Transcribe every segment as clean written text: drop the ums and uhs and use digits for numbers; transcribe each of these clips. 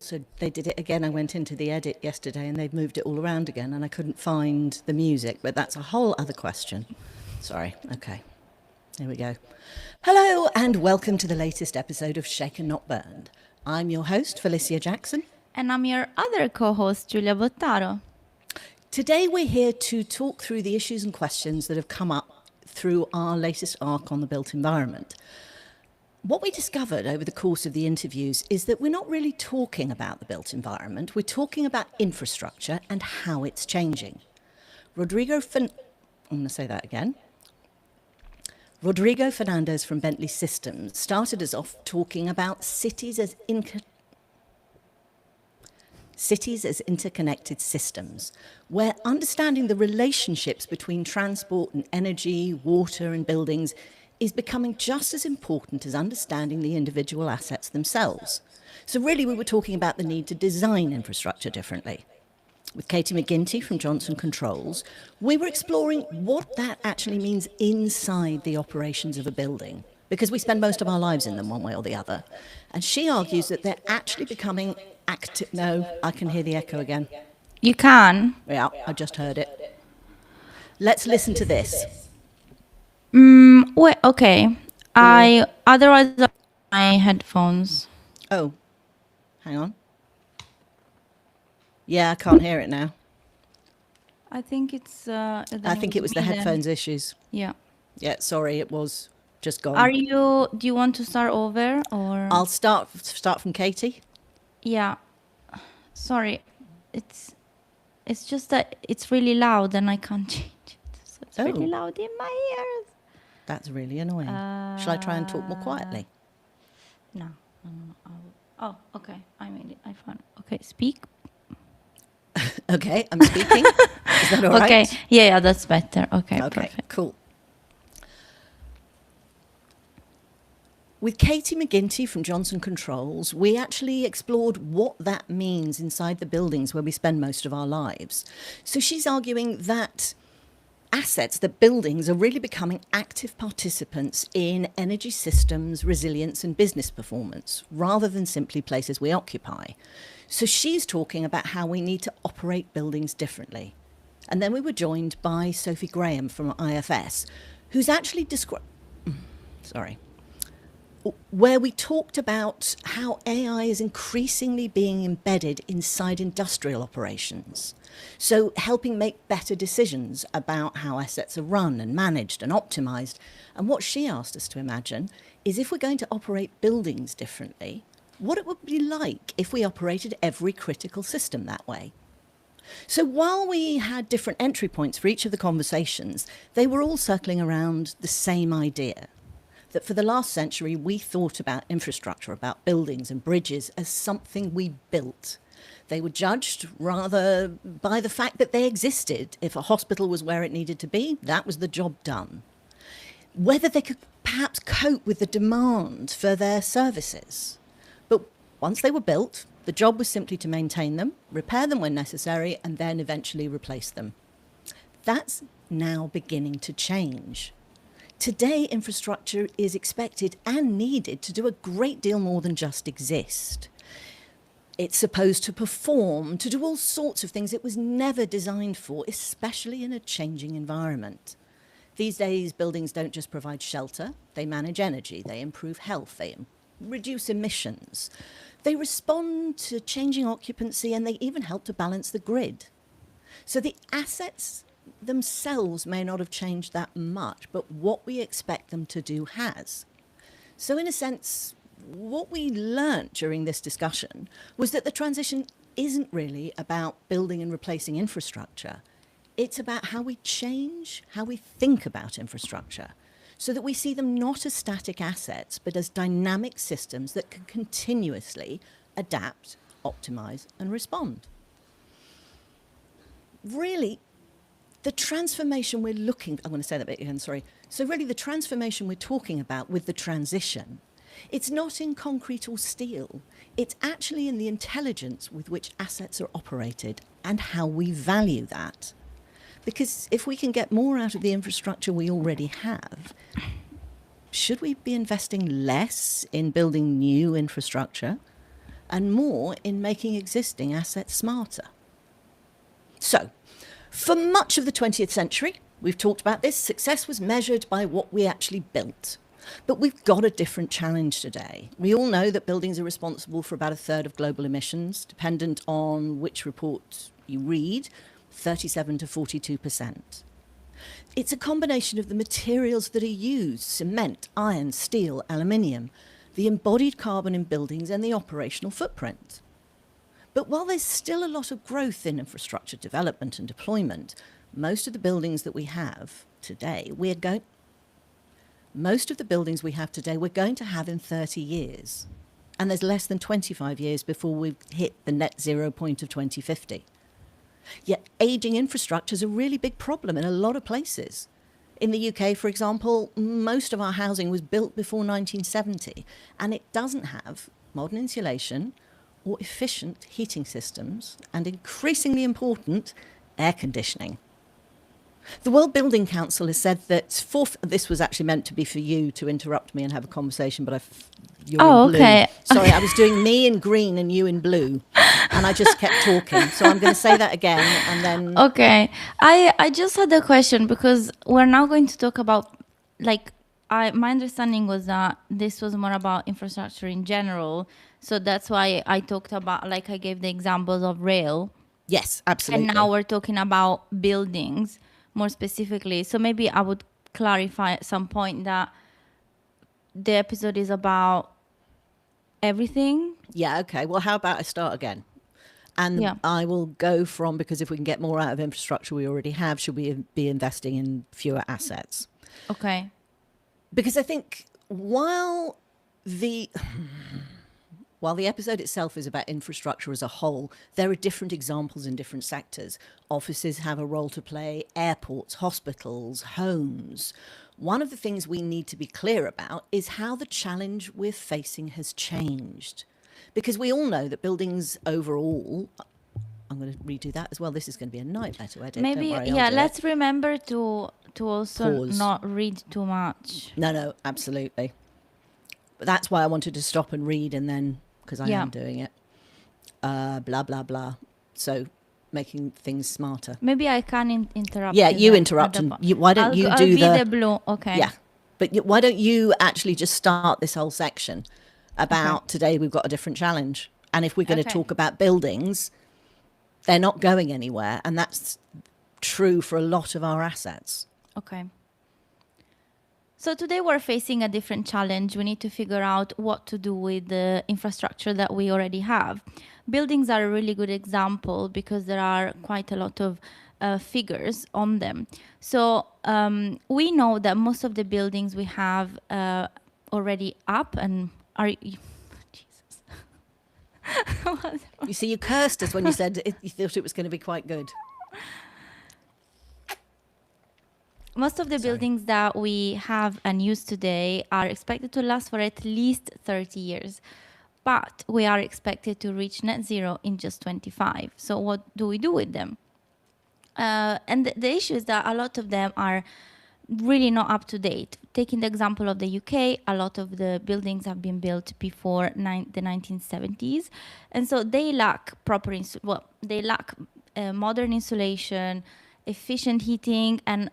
So they did it again. I went into the edit yesterday and they've moved it all around again and I couldn't find the music, but that's a whole other question. Sorry. Okay. Here we go. Hello and welcome to the latest episode of Shaken Not Burned. I'm your host, Felicia Jackson. And I'm your other co-host, Giulia Bottaro. Today we're here to talk through the issues and questions that have come up through our latest arc on the built environment. What we discovered over the course of the interviews is that we're not really talking about the built environment, we're talking about infrastructure and how it's changing. Rodrigo Fernandez from Bentley Systems started us off talking about cities as interconnected systems, where understanding the relationships between transport and energy, water and buildings is becoming just as important as understanding the individual assets themselves. So really we were talking about the need to design infrastructure differently. With Katie McGinty from Johnson Controls, we were exploring what that actually means inside the operations of a building, because we spend most of our lives in them one way or the other. And she argues that they're actually becoming active. No, I can hear the echo again. You can? Yeah, I just heard it. Let's listen to this. Wait, okay. Otherwise my headphones. Oh, hang on. Yeah, I can't hear it now. I think it's... I think it was the headphones issues. Yeah. Yeah, sorry, it was just gone. Do you want to start over or? I'll start from Katie. Yeah. Sorry. It's just that it's really loud and I can't change it. So it's really loud in my ears. That's really annoying. Shall I try and talk more quietly? No. Oh, okay. I made it. I found it. Okay, speak. Okay, I'm speaking. Is that all right? Okay. Yeah, that's better. Okay, perfect. Cool. With Katie McGinty from Johnson Controls, we actually explored what that means inside the buildings where we spend most of our lives. So she's arguing that buildings are really becoming active participants in energy systems, resilience and business performance, rather than simply places we occupy. So she's talking about how we need to operate buildings differently. And then we were joined by Sophie Graham from IFS, who's actually where we talked about how AI is increasingly being embedded inside industrial operations. So helping make better decisions about how assets are run and managed and optimized. And what she asked us to imagine is if we're going to operate buildings differently, what it would be like if we operated every critical system that way. So while we had different entry points for each of the conversations, they were all circling around the same idea. That for the last century, we thought about infrastructure, about buildings and bridges as something we built. They were judged rather by the fact that they existed. If a hospital was where it needed to be, that was the job done. Whether they could perhaps cope with the demand for their services. But once they were built, the job was simply to maintain them, repair them when necessary, and then eventually replace them. That's now beginning to change. Today, infrastructure is expected and needed to do a great deal more than just exist. It's supposed to perform, to do all sorts of things it was never designed for, especially in a changing environment. These days, buildings don't just provide shelter, they manage energy, they improve health, they reduce emissions. They respond to changing occupancy and they even help to balance the grid. So the assets themselves may not have changed that much, but what we expect them to do has. So in a sense, what we learnt during this discussion was that the transition isn't really about building and replacing infrastructure. It's about how we change, how we think about infrastructure, so that we see them not as static assets, but as dynamic systems that can continuously adapt, optimize, and respond. Really, the transformation I'm going to say that bit again, sorry. So really the transformation we're talking about with the transition, it's not in concrete or steel. It's actually in the intelligence with which assets are operated and how we value that. Because if we can get more out of the infrastructure we already have, should we be investing less in building new infrastructure and more in making existing assets smarter. So, for much of the 20th century, we've talked about this, success was measured by what we actually built. But we've got a different challenge today. We all know that buildings are responsible for about a third of global emissions, dependent on which report you read, 37 to 42%. It's a combination of the materials that are used, cement, iron, steel, aluminium, the embodied carbon in buildings and the operational footprint. But while there's still a lot of growth in infrastructure development and deployment, most of the buildings that we have today, we're going to have in 30 years. And there's less than 25 years before we hit the net zero point of 2050. Yet aging infrastructure is a really big problem in a lot of places. In the UK, for example, most of our housing was built before 1970, and it doesn't have modern insulation or efficient heating systems, and increasingly important, air conditioning. The World Building Council has said that this was actually meant to be for you to interrupt me and have a conversation, but you're in blue. Okay. Sorry, I was doing me in green and you in blue, and I just kept talking. So I'm going to say that again, and then... Okay. I just had a question because we're now going to talk about, my understanding was that this was more about infrastructure in general. So that's why I talked about, I gave the examples of rail. Yes, absolutely. And now we're talking about buildings more specifically. So maybe I would clarify at some point that the episode is about everything. Yeah, okay. Well, how about I start again? And Yeah. I will go from, because if we can get more out of infrastructure we already have, should we be investing in fewer assets? Okay. Because I think while the episode itself is about infrastructure as a whole, there are different examples in different sectors. Offices have a role to play, airports, hospitals, homes. One of the things we need to be clear about is how the challenge we're facing has changed. Because we all know that buildings overall... I'm going to redo that as well. This is going to be a nightmare to edit. Maybe, Don't worry, I'll do let's it. remember to also Pause. not read too much. No, absolutely. But that's why I wanted to stop and read, and then, because I am doing it. Blah, blah, blah. So making things smarter. Maybe I can interrupt. Yeah, you then interrupt, at the and why don't you I'll do be the blue. Okay. Yeah, but why don't you actually just start this whole section about today we've got a different challenge. And if we're going to talk about buildings, they're not going anywhere. And that's true for a lot of our assets. Okay. So today we're facing a different challenge. We need to figure out what to do with the infrastructure that we already have. Buildings are a really good example because there are quite a lot of figures on them. So we know that most of the buildings we have already up and are... Jesus. You see, you cursed us when you said you thought it was going to be quite good. Most of the buildings that we have and use today are expected to last for at least 30 years. But we are expected to reach net zero in just 25. So what do we do with them? And the issue is that a lot of them are really not up to date. Taking the example of the UK, a lot of the buildings have been built before the 1970s. And so they lack modern insulation, efficient heating, and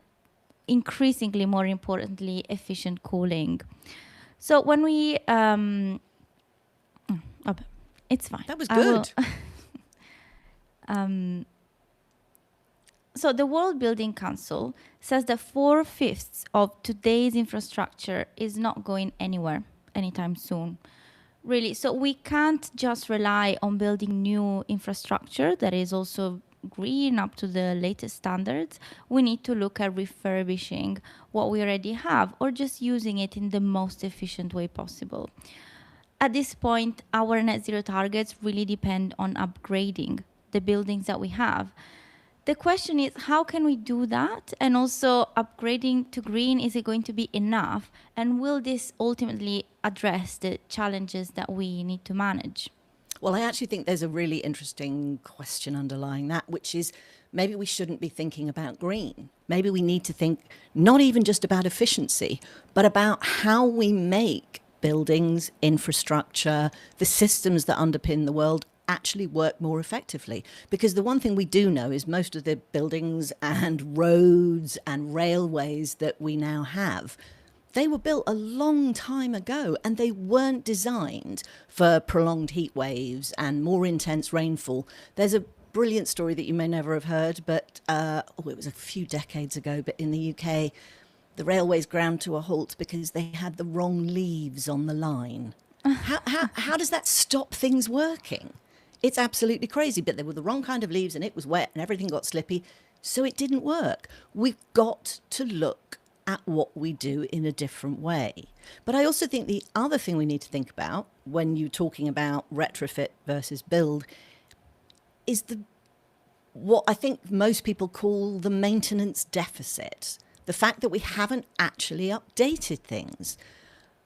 increasingly more importantly, efficient cooling. So when we... it's fine. That was good. So the World Building Council says that 4/5 of today's infrastructure is not going anywhere anytime soon. Really, so we can't just rely on building new infrastructure that is also green up to the latest standards. We need to look at refurbishing what we already have or just using it in the most efficient way possible. At this point, our net zero targets really depend on upgrading the buildings that we have. The question is, how can we do that? And also, upgrading to green, is it going to be enough? And will this ultimately address the challenges that we need to manage? Well, I actually think there's a really interesting question underlying that, which is maybe we shouldn't be thinking about green. Maybe we need to think not even just about efficiency, but about how we make buildings, infrastructure, the systems that underpin the world actually work more effectively. Because the one thing we do know is most of the buildings and roads and railways that we now have, they were built a long time ago and they weren't designed for prolonged heat waves and more intense rainfall. There's a brilliant story that you may never have heard, but it was a few decades ago, but in the UK, the railways ground to a halt because they had the wrong leaves on the line. How does that stop things working? It's absolutely crazy, but they were the wrong kind of leaves and it was wet and everything got slippy, so it didn't work. We've got to look at what we do in a different way. But I also think the other thing we need to think about when you're talking about retrofit versus build is what I think most people call the maintenance deficit. The fact that we haven't actually updated things.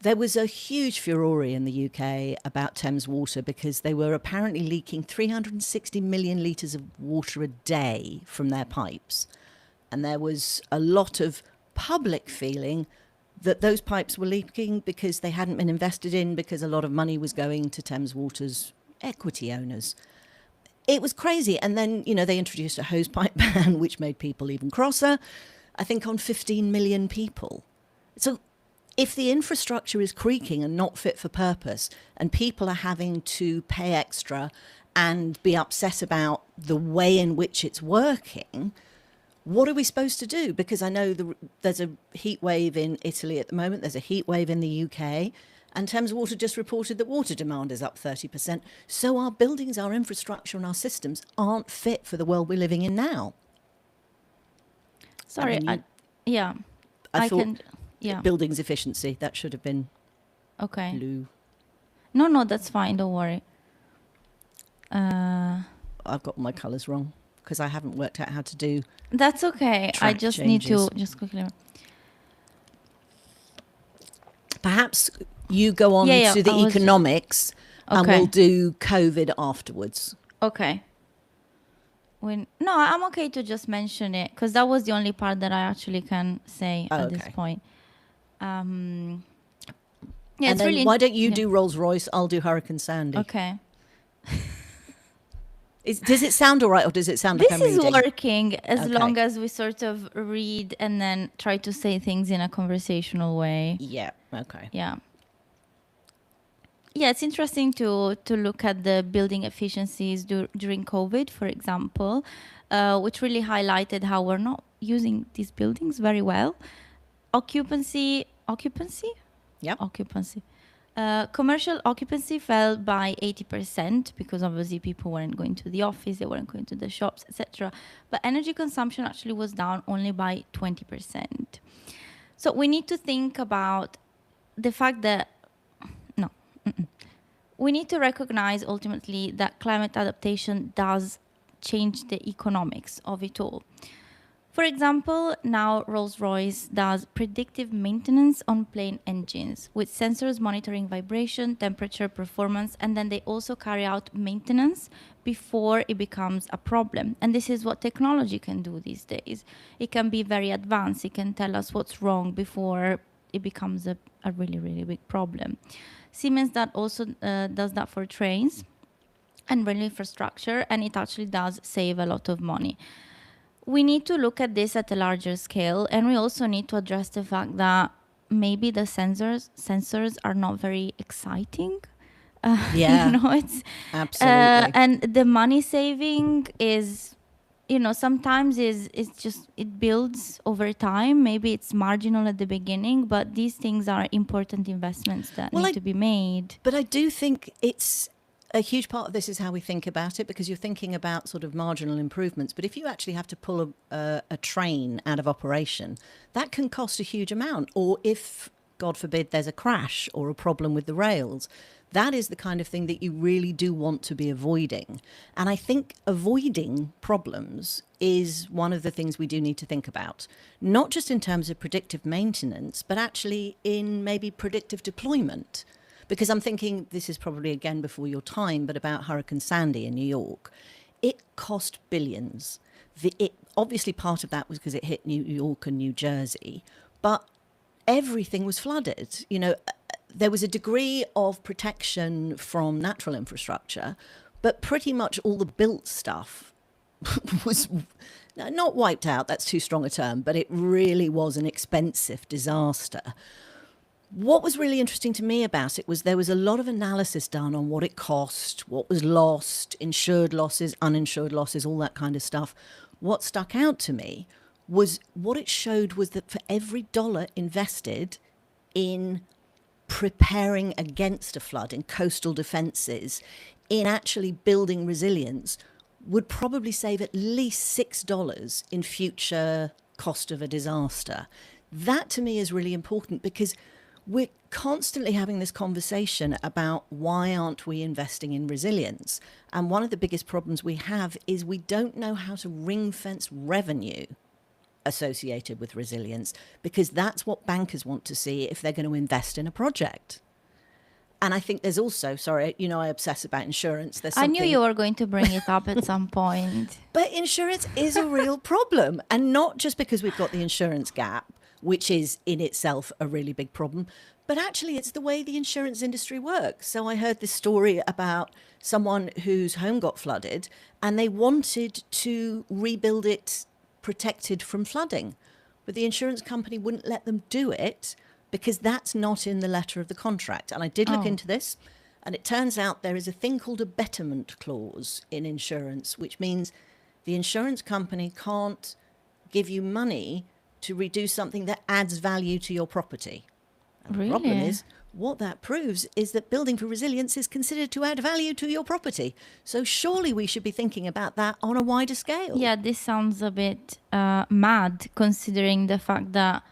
There was a huge furore in the UK about Thames Water because they were apparently leaking 360 million litres of water a day from their pipes. And there was a lot of public feeling that those pipes were leaking because they hadn't been invested in, because a lot of money was going to Thames Water's equity owners. It was crazy. And then, they introduced a hosepipe ban, which made people even crosser, I think on 15 million people. So if the infrastructure is creaking and not fit for purpose and people are having to pay extra and be upset about the way in which it's working, what are we supposed to do? Because I know there's a heat wave in Italy at the moment. There's a heat wave in the UK. And Thames Water just reported that water demand is up 30%. So our buildings, our infrastructure and our systems aren't fit for the world we're living in now. Sorry, I thought buildings efficiency, that should have been okay. blue. No, that's fine. Don't worry. I've got my colours wrong because I haven't worked out how to do. That's okay. I just need to just quickly. Perhaps you go on to the economics and we'll do COVID afterwards. Okay. No, I'm okay to just mention it because that was the only part that I actually can say at this point. And then really why don't you do Rolls-Royce? I'll do Hurricane Sandy. Okay. Does it sound all right, or does it sound like I'm reading? This is working as long as we sort of read and then try to say things in a conversational way. Yeah. Okay. Yeah. Yeah, it's interesting to look at the building efficiencies during COVID, for example, which really highlighted how we're not using these buildings very well. Occupancy. Yeah. Occupancy. Commercial occupancy fell by 80% because obviously people weren't going to the office, they weren't going to the shops, etc. But energy consumption actually was down only by 20%. So we need to think about the fact that we need to recognize ultimately that climate adaptation does change the economics of it all. For example, now Rolls-Royce does predictive maintenance on plane engines with sensors monitoring vibration, temperature, performance, and then they also carry out maintenance before it becomes a problem. And this is what technology can do these days. It can be very advanced. It can tell us what's wrong before it becomes a really, really big problem. Siemens that also does that for trains and rail infrastructure, and it actually does save a lot of money. We need to look at this at a larger scale, and we also need to address the fact that maybe the sensors are not very exciting. It's absolutely. and the money saving is, sometimes it's just it builds over time. Maybe it's marginal at the beginning, but these things are important investments that need to be made. But I do think it's a huge part of this is how we think about it, because you're thinking about sort of marginal improvements. But if you actually have to pull a train out of operation, that can cost a huge amount. Or if, God forbid, there's a crash or a problem with the rails, that is the kind of thing that you really do want to be avoiding. And I think avoiding problems is one of the things we do need to think about, not just in terms of predictive maintenance, but actually in maybe predictive deployment. Because I'm thinking, this is probably again before your time, but about Hurricane Sandy in New York. It cost billions. Obviously part of that was because it hit New York and New Jersey, but everything was flooded. there was a degree of protection from natural infrastructure, but pretty much all the built stuff was not wiped out, that's too strong a term, but it really was an expensive disaster. What was really interesting to me about it was there was a lot of analysis done on what it cost, what was lost, insured losses, uninsured losses, all that kind of stuff. What stuck out to me was what it showed was that for every dollar invested in preparing against a flood, in coastal defences, in actually building resilience, would probably save at least $6 in future cost of a disaster. That to me is really important because we're constantly having this conversation about why aren't we investing in resilience? And one of the biggest problems we have is we don't know how to ring fence revenue associated with resilience, because that's what bankers want to see if they're going to invest in a project. And I think there's also, sorry, I obsess about insurance. I knew you were going to bring it up at some point. But insurance is a real problem. And not just because we've got the insurance gap, which is in itself a really big problem, but actually it's the way the insurance industry works. So I heard this story about someone whose home got flooded and they wanted to rebuild it protected from flooding, but the insurance company wouldn't let them do it because that's not in the letter of the contract. And I did look into this, and it turns out there is a thing called a betterment clause in insurance, which means the insurance company can't give you money to redo something that adds value to your property. And Really? The problem is, what that proves is that building for resilience is considered to add value to your property. So surely we should be thinking about that on a wider scale. Yeah, this sounds a bit mad, considering the fact that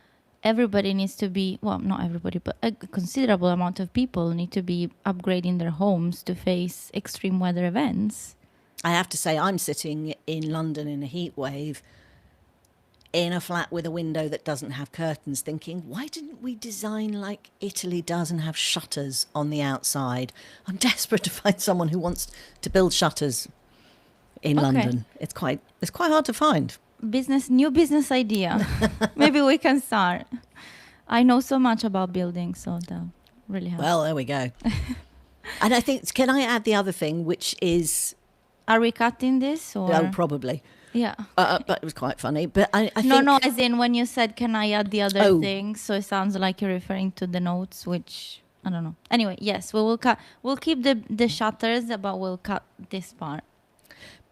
everybody needs to be, well, not everybody, but a considerable amount of people need to be upgrading their homes to face extreme weather events. I have to say, I'm sitting in London in a heat wave in a flat with a window that doesn't have curtains, thinking, why didn't we design like Italy does and have shutters on the outside? I'm desperate to find someone who wants to build shutters in London. It's quite hard to find. New business idea. Maybe we can start. I know so much about building, so that really helps. Well, there we go. And I think, can I add the other thing, which is... Are we cutting this? Or? Oh, probably. Yeah. But it was quite funny. But I think... No, as in when you said, can I add the other thing? So it sounds like you're referring to the notes, which, I don't know. Anyway, yes, we will cut. We'll keep the shutters, but we'll cut this part.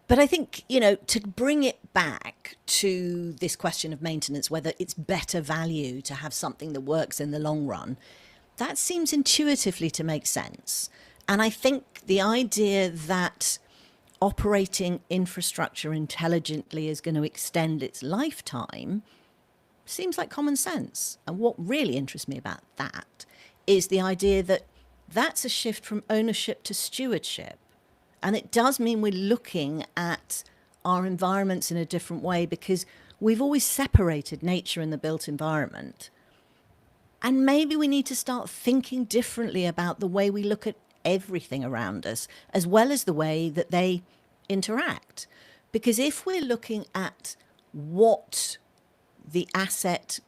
But I think, to bring it back to this question of maintenance, whether it's better value to have something that works in the long run, that seems intuitively to make sense. And I think the idea that operating infrastructure intelligently is going to extend its lifetime seems like common sense. And what really interests me about that is the idea that that's a shift from ownership to stewardship. And it does mean we're looking at our environments in a different way, because we've always separated nature and the built environment. And maybe we need to start thinking differently about the way we look at everything around us, as well as the way that they interact. Because if we're looking at what the asset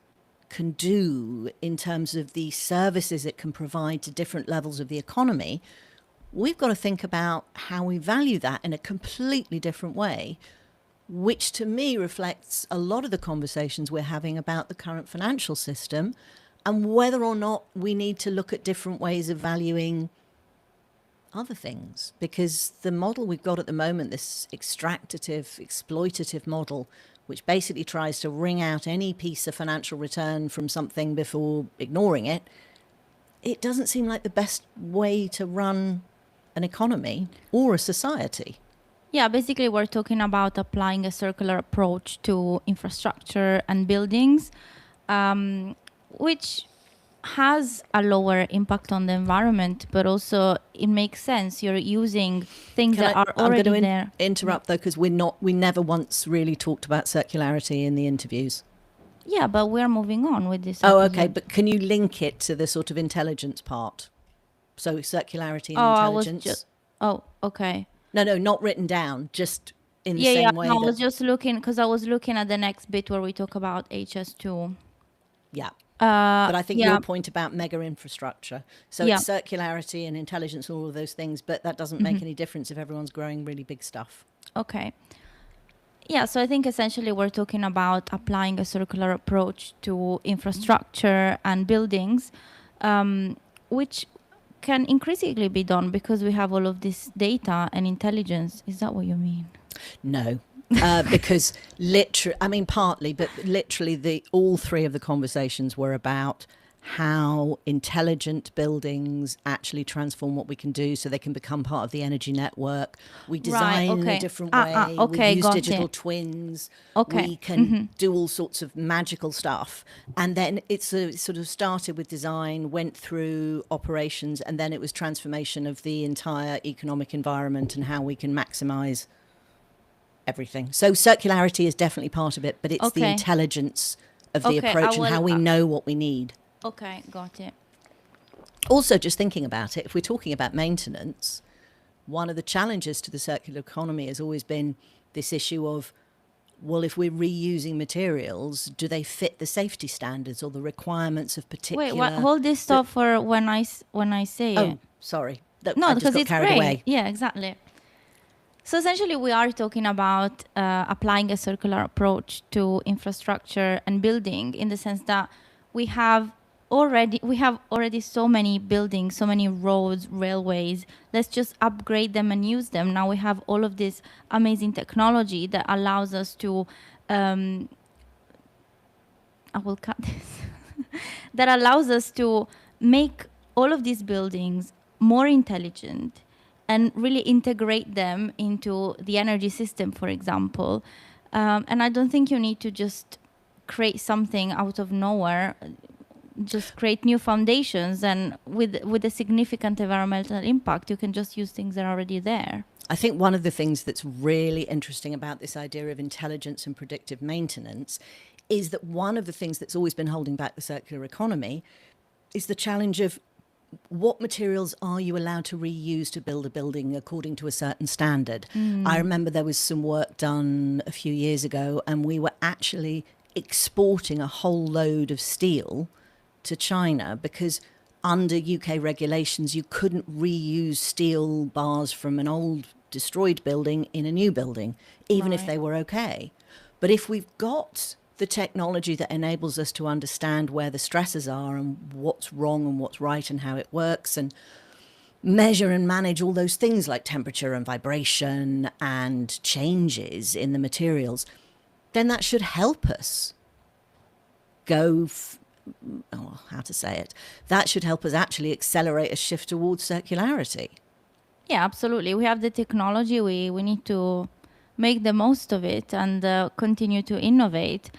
can do in terms of the services it can provide to different levels of the economy, we've got to think about how we value that in a completely different way, which to me reflects a lot of the conversations we're having about the current financial system and whether or not we need to look at different ways of valuing other things. Because the model we've got at the moment, this extractive, exploitative model, which basically tries to wring out any piece of financial return from something before ignoring it, it doesn't seem like the best way to run an economy or a society. Yeah, basically we're talking about applying a circular approach to infrastructure and buildings, which has a lower impact on the environment, but also it makes sense. You're using things that are already there. I'm going to interrupt though, because we never once really talked about circularity in the interviews. Yeah, but we're moving on with this. Oh, okay. But can you link it to the sort of intelligence part? So circularity and intelligence. Okay. No, not written down, just in the same way. I was just looking, because I was looking at the next bit where we talk about HS2. Yeah. But I think yeah, your point about mega infrastructure, so yeah. it's circularity and intelligence and all of those things, but that doesn't make any difference if everyone's growing really big stuff. Okay. Yeah, so I think essentially we're talking about applying a circular approach to infrastructure and buildings, which can increasingly be done because we have all of this data and intelligence. Is that what you mean? No. Because partly, but literally all three of the conversations were about how intelligent buildings actually transform what we can do so they can become part of the energy network. We design in a okay. different way. Okay, We use got digital it. twins. Okay. We can do all sorts of magical stuff. And then sort of started with design, went through operations, and then it was transformation of the entire economic environment and how we can maximize everything. So circularity is definitely part of it, but it's the Okay. intelligence of the Okay, approach and how we know what we need. Okay, got it. Also, just thinking about it, if we're talking about maintenance, one of the challenges to the circular economy has always been this issue of, well, if we're reusing materials, do they fit the safety standards or the requirements of particular... Wait, what, hold this thought for when I say it. Oh, sorry. No, I just because got it's carried great. away. Yeah, exactly. So essentially, we are talking about applying a circular approach to infrastructure and building, in the sense that we have already so many buildings, so many roads, railways. Let's just upgrade them and use them. Now we have all of this amazing technology that allows us to. I will cut this. That allows us to make all of these buildings more intelligent and really integrate them into the energy system, for example. And I don't think you need to just create something out of nowhere. Just create new foundations, and with a significant environmental impact, you can just use things that are already there. I think one of the things that's really interesting about this idea of intelligence and predictive maintenance is that one of the things that's always been holding back the circular economy is the challenge of what materials are you allowed to reuse to build a building according to a certain standard. I remember there was some work done a few years ago, and we were actually exporting a whole load of steel to China because under UK regulations, you couldn't reuse steel bars from an old destroyed building in a new building, even if Right. they were okay. But if we've got the technology that enables us to understand where the stresses are and what's wrong and what's right and how it works, and measure and manage all those things like temperature and vibration and changes in the materials, then that should help us how to say it? That should help us actually accelerate a shift towards circularity. Yeah, absolutely. We have the technology. We need to make the most of it and continue to innovate.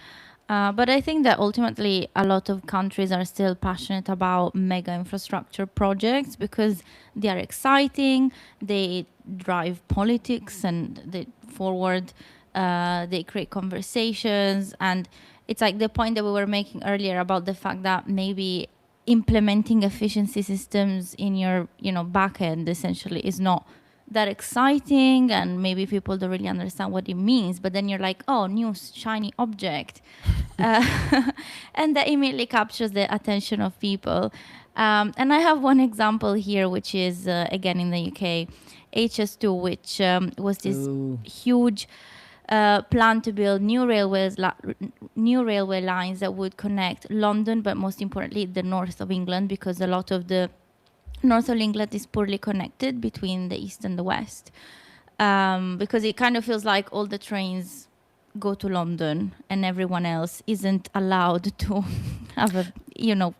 But I think that ultimately a lot of countries are still passionate about mega infrastructure projects because they are exciting, they drive politics and they forward, they create conversations. And it's like the point that we were making earlier about the fact that maybe implementing efficiency systems in your back end essentially is not that exciting, and maybe people don't really understand what it means, but then you're like, oh, new shiny object. And that immediately captures the attention of people. And I have one example here, which is again in the UK, HS2, which was this huge plan to build new railway lines that would connect London, but most importantly the north of England, because a lot of the north of England is poorly connected between the east and the west, because it kind of feels like all the trains go to London and everyone else isn't allowed to have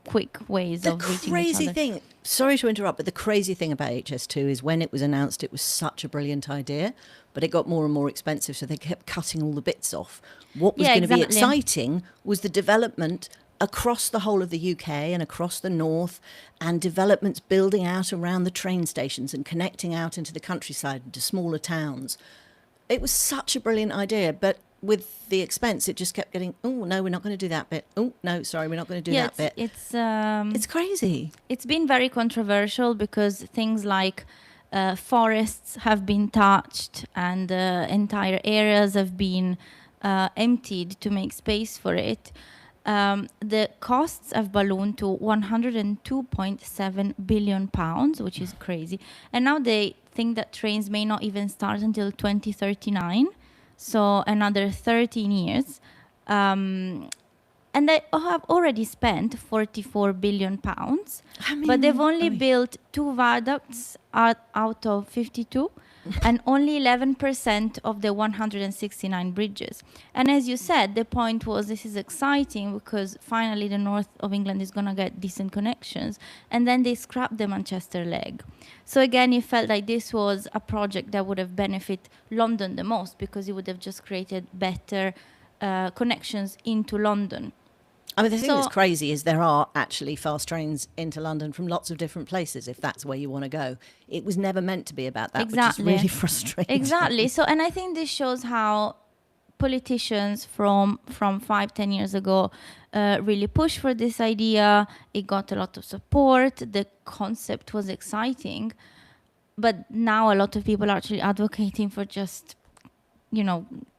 quick ways of reaching each other. The crazy thing, sorry to interrupt, but the crazy thing about HS2 is when it was announced, it was such a brilliant idea, but it got more and more expensive, so they kept cutting all the bits off. What was going to be exciting was the development across the whole of the UK and across the north, and developments building out around the train stations and connecting out into the countryside and to smaller towns. It was such a brilliant idea, but with the expense, it just kept getting, oh, no, we're not going to do that bit. Oh, no, sorry, we're not going to do that bit. It's crazy. It's been very controversial because things like forests have been touched and entire areas have been emptied to make space for it. The costs have ballooned to 102.7 billion pounds, which is crazy. And now they think that trains may not even start until 2039, so another 13 years. And they have already spent 44 billion pounds, but they've only built 2 viaducts out of 52 and only 11% of the 169 bridges. And as you said, the point was this is exciting because finally the north of England is going to get decent connections. And then they scrapped the Manchester leg. So again, it felt like this was a project that would have benefited London the most because it would have just created better connections into London. I mean, the thing that's crazy is there are actually fast trains into London from lots of different places, if that's where you want to go. It was never meant to be about that, Exactly. which is really frustrating. Exactly. So, and I think this shows how politicians from 5-10 years ago really pushed for this idea. It got a lot of support. The concept was exciting. But now a lot of people are actually advocating for just,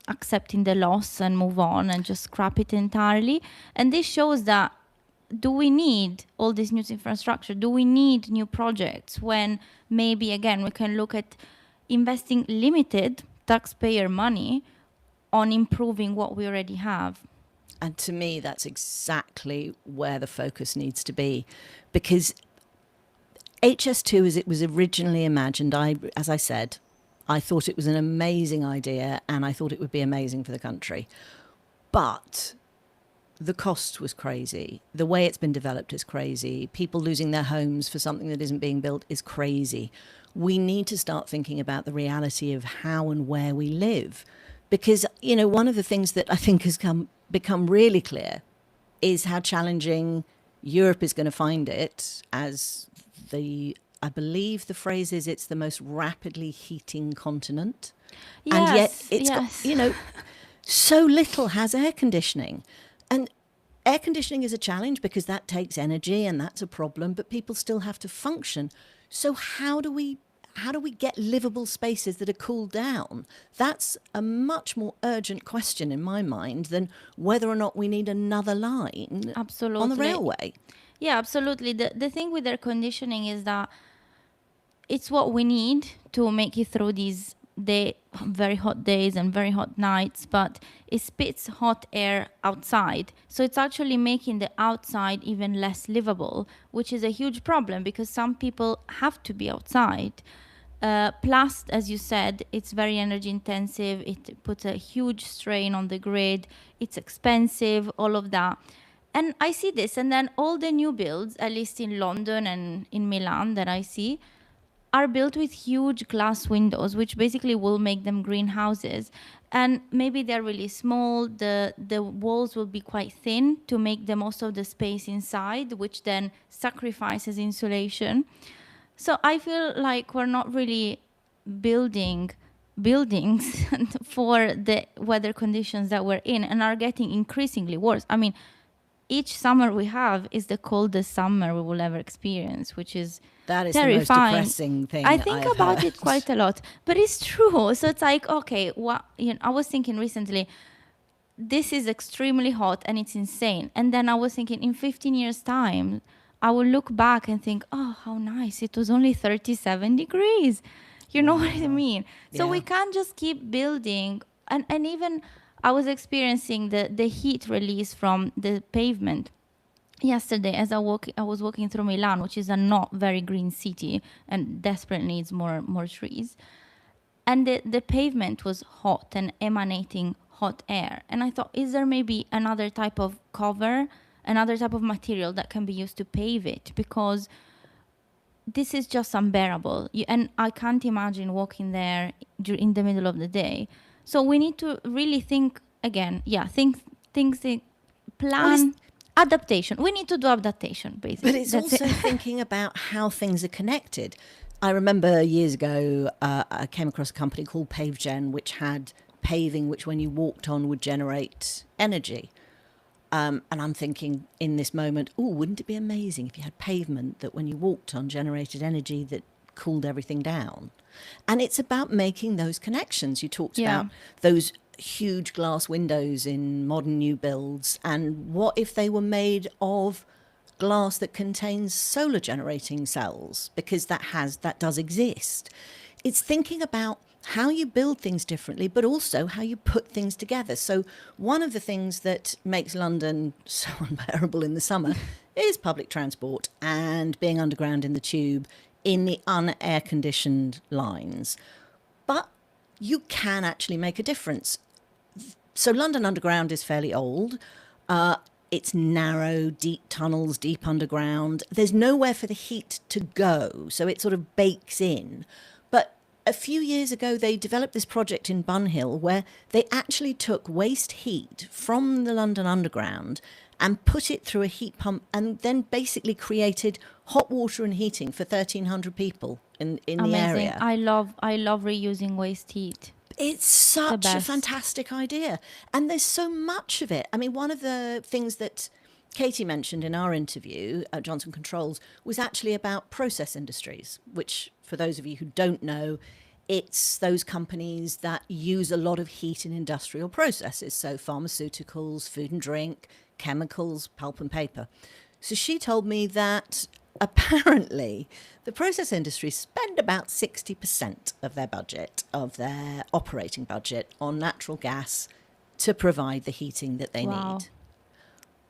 accepting the loss and move on and just scrap it entirely. And this shows that do we need all this new infrastructure? Do we need new projects when maybe, again, we can look at investing limited taxpayer money on improving what we already have? And to me, that's exactly where the focus needs to be. Because HS2, as it was originally imagined, as I said, I thought it was an amazing idea and I thought it would be amazing for the country. But the cost was crazy. The way it's been developed is crazy. People losing their homes for something that isn't being built is crazy. We need to start thinking about the reality of how and where we live. Because, one of the things that I think has become really clear is how challenging Europe is going to find it as I believe the phrase is it's the most rapidly heating continent. Yes, and yet it's yes. got, so little has air conditioning. And air conditioning is a challenge because that takes energy and that's a problem, but people still have to function. So how do we get livable spaces that are cooled down? That's a much more urgent question in my mind than whether or not we need another line Absolutely. on the railway. Yeah, absolutely. The thing with air conditioning is that it's what we need to make it through these very hot days and very hot nights, but it spits hot air outside. So it's actually making the outside even less livable, which is a huge problem because some people have to be outside. Plus, as you said, it's very energy intensive. It puts a huge strain on the grid. It's expensive, all of that. And I see this, and then all the new builds, at least in London and in Milan that I see, are built with huge glass windows, which basically will make them greenhouses. And maybe they're really small. The walls will be quite thin to make the most of the space inside, which then sacrifices insulation. So I feel like we're not really building buildings for the weather conditions that we're in and are getting increasingly worse. I mean, each summer we have is the coldest summer we will ever experience, which is that is terrifying. The most depressing thing I think I've about heard. it quite a lot, but it's true. So it's like, okay, I was thinking recently, this is extremely hot and it's insane. And then I was thinking in 15 years' time, I will look back and think, oh, how nice. It was only 37 degrees. You know what I mean? So we can't just keep building. And even I was experiencing the heat release from the pavement yesterday as I was walking through Milan, which is a not very green city and desperately needs more trees. And the pavement was hot and emanating hot air. And I thought, is there maybe another type of cover, another type of material that can be used to pave it? Because this is just unbearable. And I can't imagine walking there in the middle of the day. So we need to really think again. Yeah, plan adaptation. We need to do adaptation, basically. But it's also thinking about how things are connected. I remember years ago, I came across a company called PaveGen, which had paving, which when you walked on would generate energy. And I'm thinking in this moment, wouldn't it be amazing if you had pavement that when you walked on generated energy that cooled everything down? And it's about making those connections. You talked about those huge glass windows in modern new builds? And what if they were made of glass that contains solar generating cells? Because that does exist. It's thinking about how you build things differently, but also how you put things together. So one of the things that makes London so unbearable in the summer is public transport and being underground in the tube in the un-air conditioned lines. But you can actually make a difference. So London Underground is fairly old. It's narrow, deep tunnels, deep underground. There's nowhere for the heat to go, so it sort of bakes in. But a few years ago, they developed this project in Bunhill where they actually took waste heat from the London Underground and put it through a heat pump and then basically created hot water and heating for 1,300 people in the Amazing. area. I love reusing waste heat. It's such a best. fantastic idea. And there's so much of it. I mean, one of the things that Katie mentioned in our interview at Johnson Controls was actually about process industries, which, for those of you who don't know, it's those companies that use a lot of heat in industrial processes. So pharmaceuticals, food and drink, chemicals, pulp and paper. So she told me that apparently the process industry spend about 60% of their budget, of their operating budget, on natural gas to provide the heating that they Wow. need.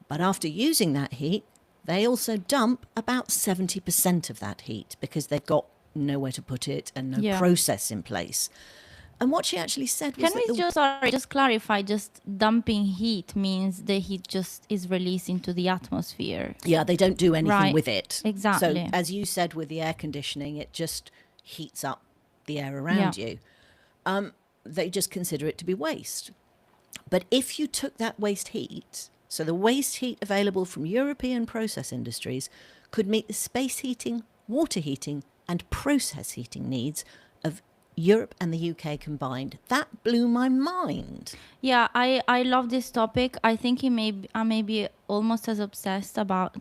But after using that heat, they also dump about 70% of that heat because they've got nowhere to put it and no Yeah. process in place. And what she actually said was Can we that just clarify? Just dumping heat means the heat just is released into the atmosphere. yeah, they don't do anything Right. with it. Exactly. So as you said with the air conditioning, it just heats up the air around Yeah. you. They just consider it to be waste. But if you took that waste heat, so the waste heat available from European process industries could meet the space heating, water heating, and process heating needs of Europe and the UK combined. That blew my mind. Yeah, I love this topic. I think I may be almost as about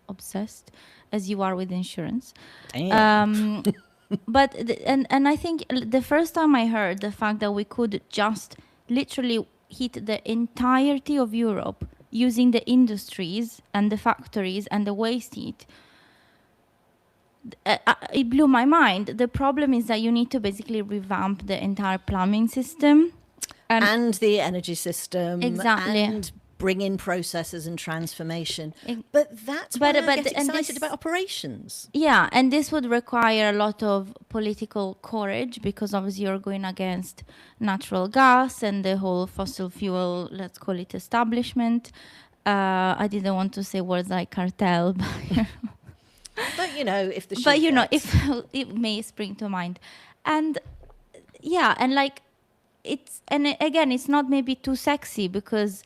obsessed as you are with insurance. Damn. But and I think the first time I heard the fact that we could just literally heat the entirety of Europe using the industries and the factories and the waste heat, it blew my mind. The problem is that you need to basically revamp the entire plumbing system. And the energy system. Exactly. And bring in processes and transformation. Ex- But that's why I get and excited this- about operations. Yeah, and this would require a lot of political courage because obviously you're going against natural gas and the whole fossil fuel, let's call it establishment. I didn't want to say words like cartel, But, you know, if the but shoe you know, fits. if it may spring to mind. And yeah, and like again, it's not maybe too sexy because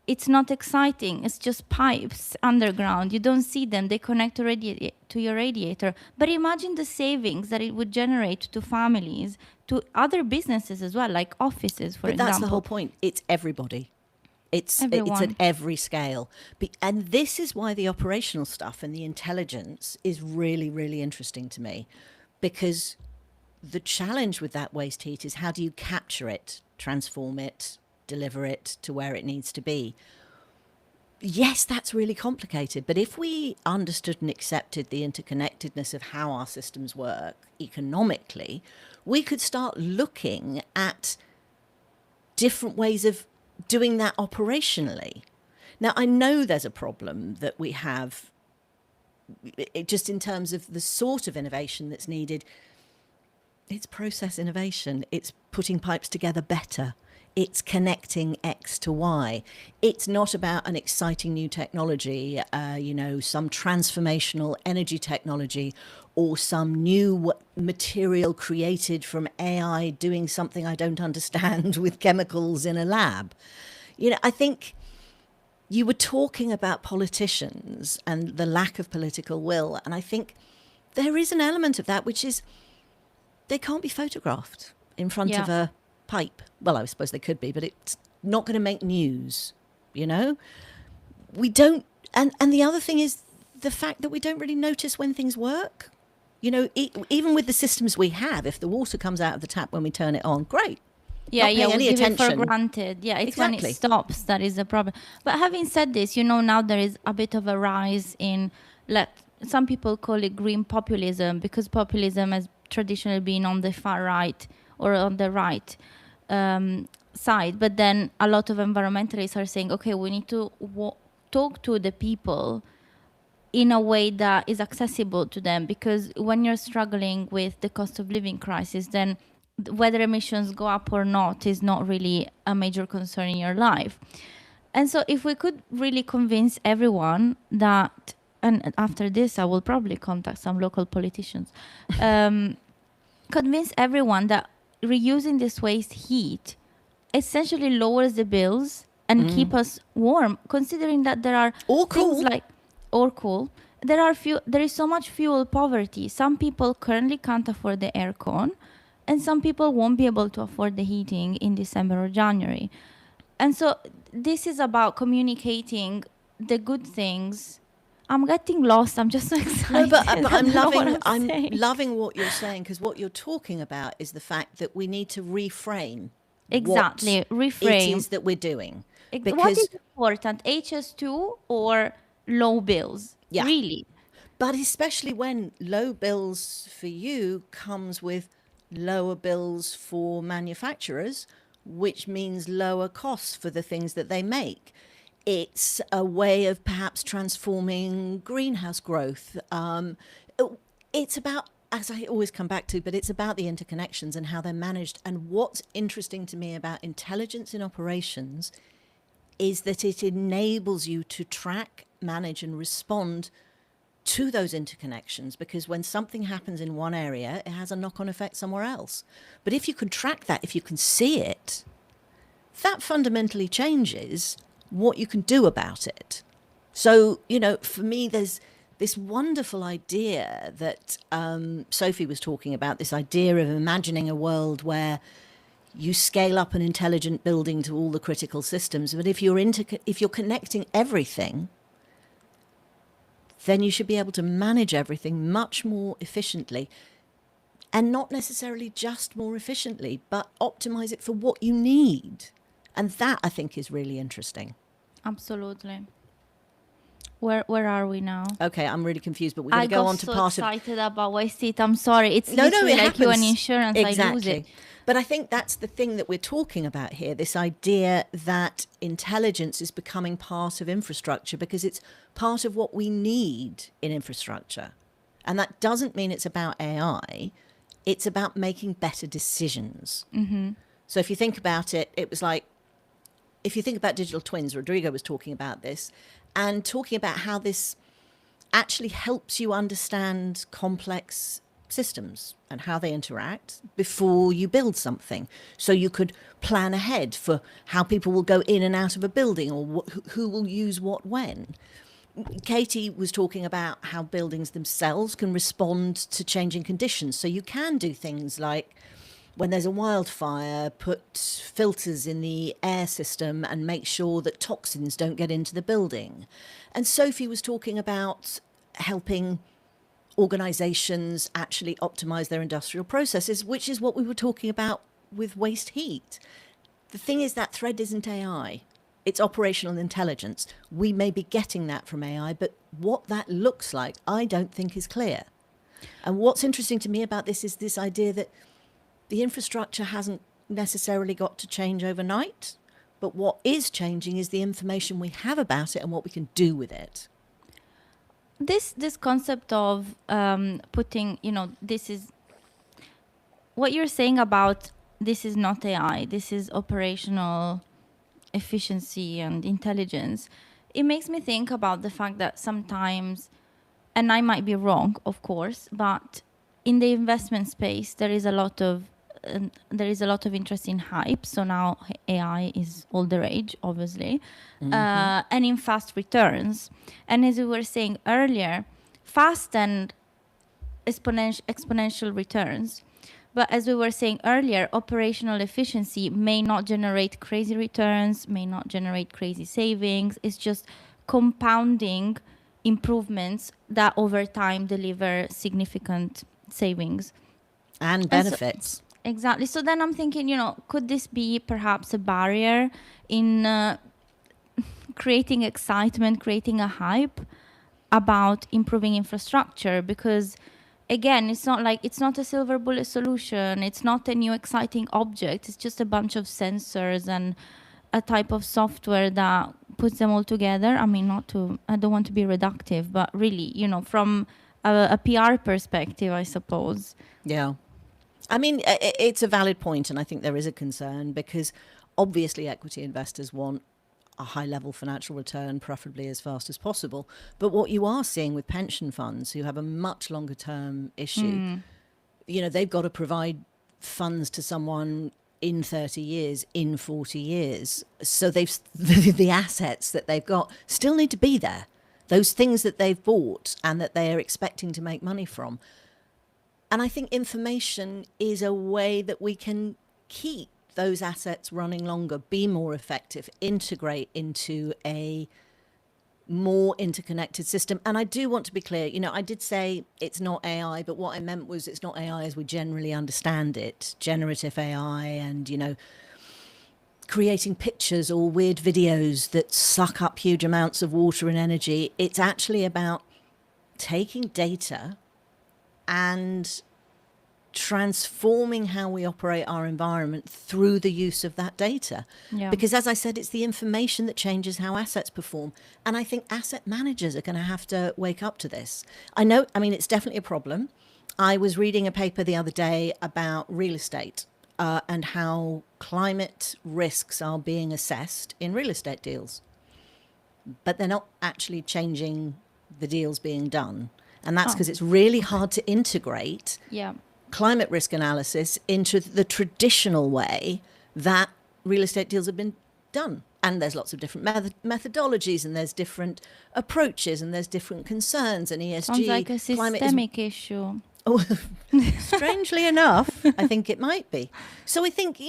it's not exciting. It's just pipes underground. You don't see them. They connect to your radiator. But imagine the savings that it would generate to families, to other businesses as well, like offices, for But example. that's the whole point. It's everybody. It's at Everyone. every scale. And this is why the operational stuff and the intelligence is really, really interesting to me. Because the challenge with that waste heat is how do you capture it, transform it, deliver it to where it needs to be? Yes, that's really complicated. But if we understood and accepted the interconnectedness of how our systems work economically, we could start looking at different ways of doing that operationally. Now, I know there's a problem that we have just in terms of the sort of innovation that's needed. It's process innovation. It's putting pipes together better. It's connecting X to Y. It's not about an exciting new technology, some transformational energy technology or some new material created from AI doing something I don't understand with chemicals in a lab. I think you were talking about politicians and the lack of political will. And I think there is an element of that, which is they can't be photographed in front of a pipe. Well, I suppose they could be, but it's not going to make news, We don't, and the other thing is the fact that we don't really notice when things work. Even with the systems we have, if the water comes out of the tap when we turn it on, great. Yeah, not paying we any give it attention. for granted. Yeah, it's when Exactly. it stops that is the problem. But having said this, now there is a bit of a rise in, some people call it green populism, because populism has traditionally been on the far right or on the right side. But then a lot of environmentalists are saying, okay, we need to talk to the people in a way that is accessible to them, because when you're struggling with the cost of living crisis, then whether emissions go up or not is not really a major concern in your life. And so if we could really convince everyone that, and after this I will probably contact some local politicians, convince everyone that reusing this waste heat essentially lowers the bills and keep us warm, considering that there are Or things cool. like, or cool. There is so much fuel poverty. Some people currently can't afford the aircon, and some people won't be able to afford the heating in December or January. And so this is about communicating the good things. I'm getting lost. I'm just so excited. No, but I I'm don't know loving. what I'm saying. Loving what you're saying, because what you're talking about is the fact that we need to reframe. Exactly, what reframe. it is that we're doing. What Because, is important, HS2 or low bills? Yeah. Really? but especially when low bills for you comes with lower bills for manufacturers, which means lower costs for the things that they make. It's a way of perhaps transforming greenhouse growth. It's about, as I always come back to, but it's about the interconnections and how they're managed. And what's interesting to me about intelligence in operations is that it enables you to track, manage, and respond to those interconnections, because when something happens in one area, it has a knock-on effect somewhere else. But if you can track that, if you can see it, that fundamentally changes what you can do about it. So, for me, there's this wonderful idea that Sophie was talking about, this idea of imagining a world where you scale up an intelligent building to all the critical systems. But if you're connecting everything, then you should be able to manage everything much more efficiently, and not necessarily just more efficiently, but optimize it for what you need. And that, I think, is really interesting. Absolutely. Where are we now? Okay, I'm really confused, but we're going to go on to part I got so excited about waste heat. I'm sorry. It's literally it like you and happens. insurance. Exactly. I lose it. But I think that's the thing that we're talking about here, this idea that intelligence is becoming part of infrastructure because it's part of what we need in infrastructure. And that doesn't mean it's about AI. It's about making better decisions. Mm-hmm. So if you think about it, it was like, if you think about digital twins, Rodrigo was talking about this, and talking about how this actually helps you understand complex systems and how they interact before you build something. So you could plan ahead for how people will go in and out of a building, or who will use what when. Katie was talking about how buildings themselves can respond to changing conditions. So you can do things like, when there's a wildfire, put filters in the air system and make sure that toxins don't get into the building. And Sophie was talking about helping organizations actually optimize their industrial processes, which is what we were talking about with waste heat. The thing is, that thread isn't AI. It's operational intelligence. We may be getting that from AI, but what that looks like, I don't think is clear. And what's interesting to me about this is this idea that the infrastructure hasn't necessarily got to change overnight, but what is changing is the information we have about it and what we can do with it. This concept of putting, this is what you're saying about, this is not AI, this is operational efficiency and intelligence. It makes me think about the fact that sometimes, and I might be wrong, of course, but in the investment space, there is a lot of interest in hype. So now AI is all the rage, obviously, and in fast returns. And as we were saying earlier, fast and exponential returns. But as we were saying earlier, operational efficiency may not generate crazy returns, may not generate crazy savings. It's just compounding improvements that over time deliver significant savings And benefits. Exactly. So then I'm thinking, could this be perhaps a barrier in creating excitement, creating a hype about improving infrastructure? Because again, it's not a silver bullet solution. It's not a new exciting object. It's just a bunch of sensors and a type of software that puts them all together. I mean, I don't want to be reductive, but really, from a PR perspective, I suppose. Yeah. I mean, it's a valid point, and I think there is a concern because obviously equity investors want a high-level financial return, preferably as fast as possible. But what you are seeing with pension funds who have a much longer-term issue, they've got to provide funds to someone in 30 years, in 40 years. So the assets that they've got still need to be there. Those things that they've bought and that they are expecting to make money from. And I think information is a way that we can keep those assets running longer, be more effective, integrate into a more interconnected system. And I do want to be clear, I did say it's not AI, but what I meant was it's not AI as we generally understand it, generative AI and, creating pictures or weird videos that suck up huge amounts of water and energy. It's actually about taking data and transforming how we operate our environment through the use of that data. Yeah. Because as I said, it's the information that changes how assets perform. And I think asset managers are going to have to wake up to this. It's definitely a problem. I was reading a paper the other day about real estate and how climate risks are being assessed in real estate deals. But they're not actually changing the deals being done. And that's because it's really hard to integrate climate risk analysis into the traditional way that real estate deals have been done. And there's lots of different methodologies, and there's different approaches, and there's different concerns, and ESG. Sounds like a systemic issue. Oh, strangely enough, I think it might be. So I think,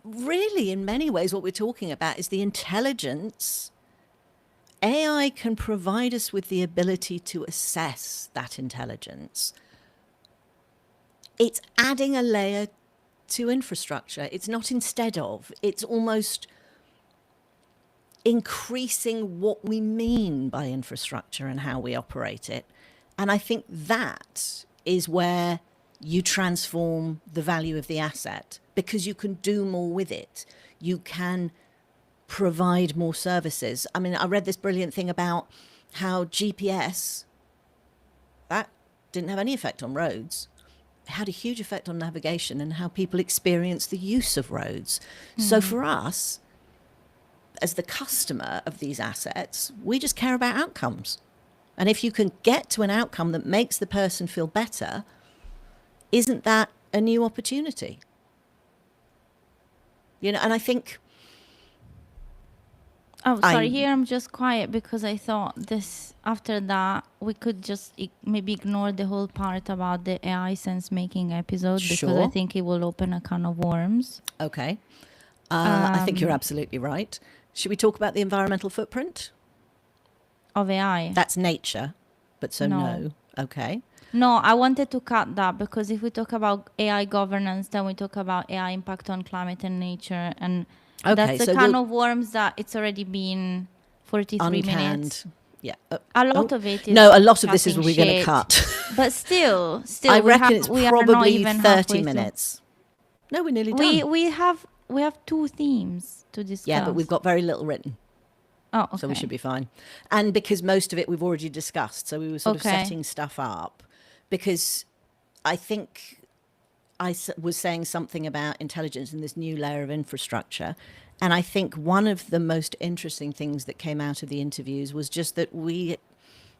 really in many ways what we're talking about is the intelligence. AI can provide us with the ability to assess that intelligence. It's adding a layer to infrastructure. It's not instead of. It's almost increasing what we mean by infrastructure and how we operate it. And I think that is where you transform the value of the asset, because you can do more with it. You can provide more services. I mean, I read this brilliant thing about how GPS, that didn't have any effect on roads. It had a huge effect on navigation and how people experience the use of roads. So for us, as the customer of these assets, we just care about outcomes. And if you can get to an outcome that makes the person feel better, isn't that a new opportunity? And I think... Oh, sorry, here I'm just quiet because I thought after that, we could just maybe ignore the whole part about the AI sense-making episode, because I think it will open a can of worms. Okay. I think you're absolutely right. Should we talk about the environmental footprint? Of AI? That's nature, but no. Okay. No, I wanted to cut that, because if we talk about AI governance, then we talk about AI impact on climate and nature, and that's a can of worms that it's already been 43 minutes. Yeah. A lot of it is... No, a lot of this is what we're going to cut. But still, I reckon it's probably 30 minutes. No, we're nearly done. We have 2 themes to discuss. Yeah, but we've got very little written. Oh, okay. So we should be fine. And because most of it we've already discussed, so we were sort of setting stuff up. Because I think I was saying something about intelligence in this new layer of infrastructure. And I think one of the most interesting things that came out of the interviews was just that we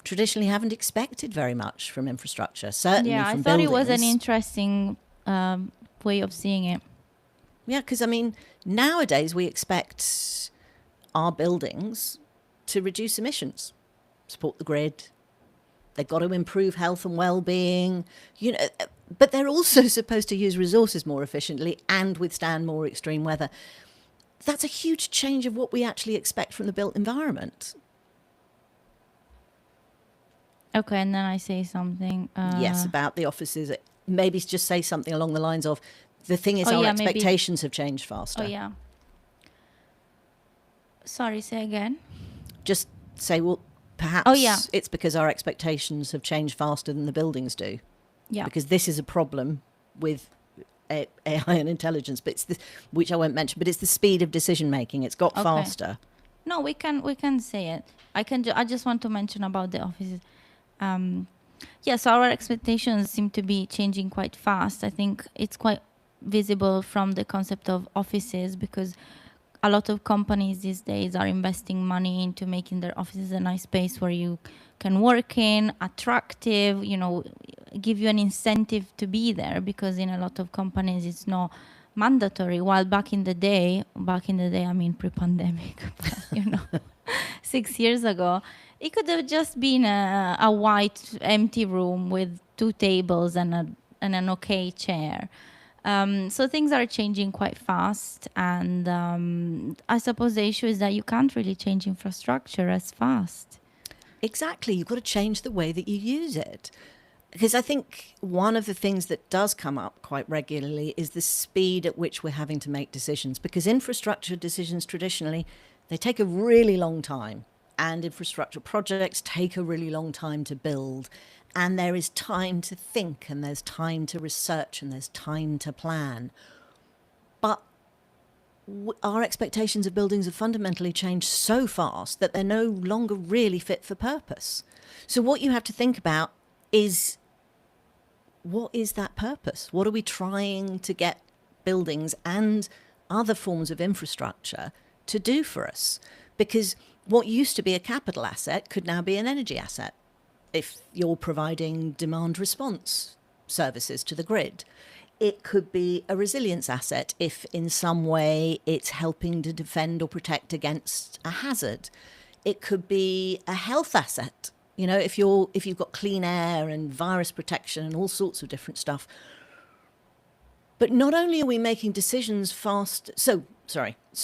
traditionally haven't expected very much from infrastructure, certainly from buildings. Yeah, I thought it was an interesting way of seeing it. Yeah, because, nowadays we expect our buildings to reduce emissions, support the grid. They've got to improve health and well-being, but they're also supposed to use resources more efficiently and withstand more extreme weather. That's a huge change of what we actually expect from the built environment. Okay, and then I say something. Yes, about the offices maybe just say something along the lines of, the thing is, Oh, our yeah, maybe. expectations have changed faster. Oh, yeah. Sorry, say again. Just say, well, perhaps Oh, yeah. it's because our expectations have changed faster than the buildings do. Yeah. Because this is a problem with AI and intelligence, but it's which I won't mention, but it's the speed of decision making. It's got Okay. faster. No, we can say it. I just want to mention about the offices. So our expectations seem to be changing quite fast. I think it's quite visible from the concept of offices, because a lot of companies these days are investing money into making their offices a nice space where you can work in, attractive, give you an incentive to be there, because in a lot of companies it's not mandatory. While back in the day, I mean pre-pandemic, but, 6 years ago, it could have just been a white empty room with 2 tables and an okay chair. So things are changing quite fast, and I suppose the issue is that you can't really change infrastructure as fast. Exactly. You've got to change the way that you use it. Because I think one of the things that does come up quite regularly is the speed at which we're having to make decisions. Because infrastructure decisions traditionally, they take a really long time. And infrastructure projects take a really long time to build. And there is time to think, and there's time to research, and there's time to plan. But our expectations of buildings have fundamentally changed so fast that they're no longer really fit for purpose. So what you have to think about is, what is that purpose? What are we trying to get buildings and other forms of infrastructure to do for us? Because what used to be a capital asset could now be an energy asset if you're providing demand response services to the grid. It could be a resilience asset if in some way it's helping to defend or protect against a hazard. It could be a health asset. If you've got clean air and virus protection and all sorts of different stuff. But not only are we making decisions fast, so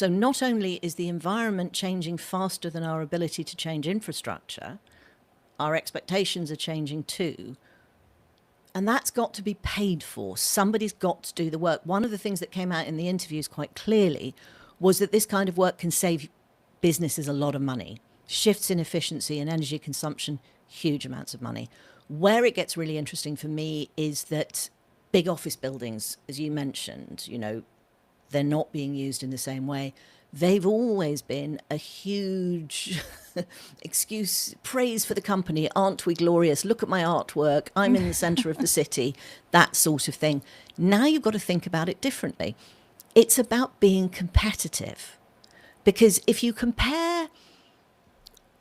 not only is the environment changing faster than our ability to change infrastructure, our expectations are changing too. And that's got to be paid for. Somebody's got to do the work. One of the things that came out in the interviews quite clearly was that this kind of work can save businesses a lot of money. Shifts in efficiency and energy consumption, huge amounts of money. Where it gets really interesting for me is that big office buildings, as you mentioned, they're not being used in the same way. They've always been a huge praise for the company. Aren't we glorious? Look at my artwork. I'm in the centre of the city, that sort of thing. Now you've got to think about it differently. It's about being competitive. Because if you compare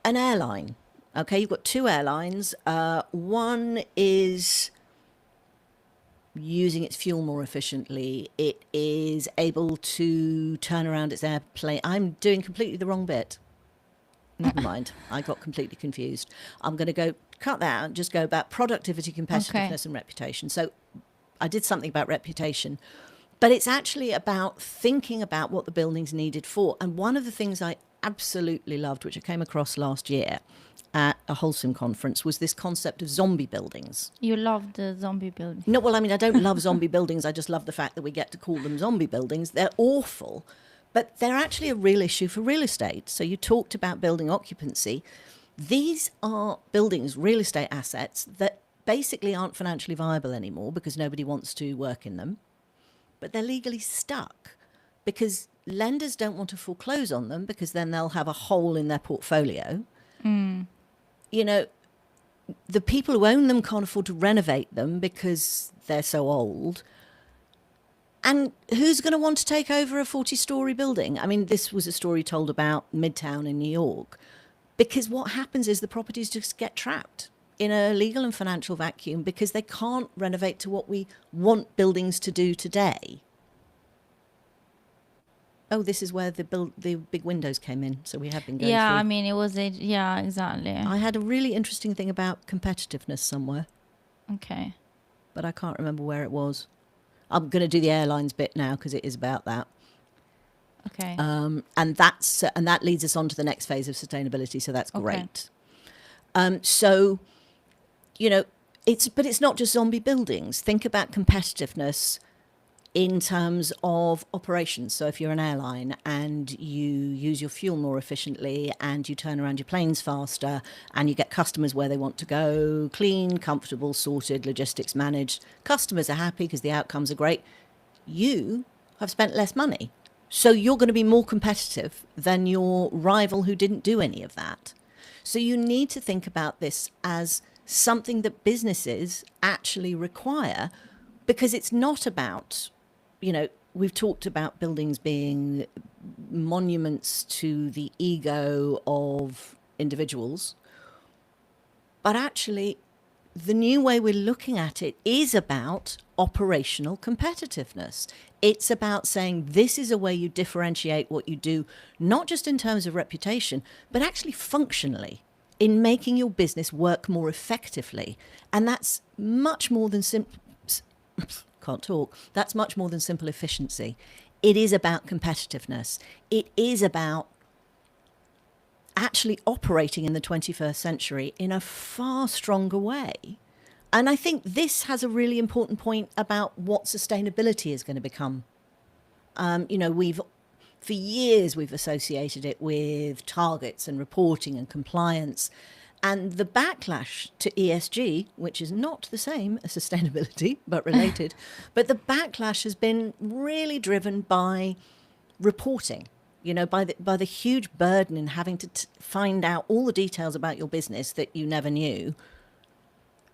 an airline, okay, you've got 2 airlines. One is using its fuel more efficiently. It is able to turn around its airplane. I'm doing completely the wrong bit. Never mind. I got completely confused. I'm going to cut that out and just go about productivity, competitiveness, and reputation. So I did something about reputation, but it's actually about thinking about what the building's needed for. And one of the things I absolutely loved, which I came across last year at a Holcim conference, was this concept of zombie buildings. You love the zombie building. No, well, I mean, I don't love zombie buildings. I just love the fact that we get to call them zombie buildings. They're awful, but they're actually a real issue for real estate. So you talked about building occupancy. These are buildings, real estate assets that basically aren't financially viable anymore because nobody wants to work in them, but they're legally stuck because lenders don't want to foreclose on them because then they'll have a hole in their portfolio. The people who own them can't afford to renovate them because they're so old. And who's going to want to take over a 40-story building? I mean, this was a story told about Midtown in New York, because what happens is the properties just get trapped in a legal and financial vacuum because they can't renovate to what we want buildings to do today. Oh, this is where the big windows came in. So we have been going through. I mean, it was exactly. I had a really interesting thing about competitiveness somewhere. Okay. But I can't remember where it was. I'm going to do the airlines bit now because it is about that. Okay. And that leads us on to the next phase of sustainability. So that's great. So, But it's not just zombie buildings. Think about competitiveness in terms of operations. So if you're an airline and you use your fuel more efficiently and you turn around your planes faster and you get customers where they want to go, clean, comfortable, sorted, logistics managed, customers are happy because the outcomes are great, you have spent less money. So you're going to be more competitive than your rival who didn't do any of that. So you need to think about this as something that businesses actually require, because it's not about, we've talked about buildings being monuments to the ego of individuals, but actually the new way we're looking at it is about operational competitiveness. It's about saying this is a way you differentiate what you do, not just in terms of reputation, but actually functionally in making your business work more effectively. And that's much more than That's much more than simple efficiency. It is about competitiveness. It is about actually operating in the 21st century in a far stronger way. And I think this has a really important point about what sustainability is going to become. For years, we've associated it with targets and reporting and compliance. And the backlash to ESG, which is not the same as sustainability, but related, but the backlash has been really driven by reporting, by the huge burden in having to find out all the details about your business that you never knew,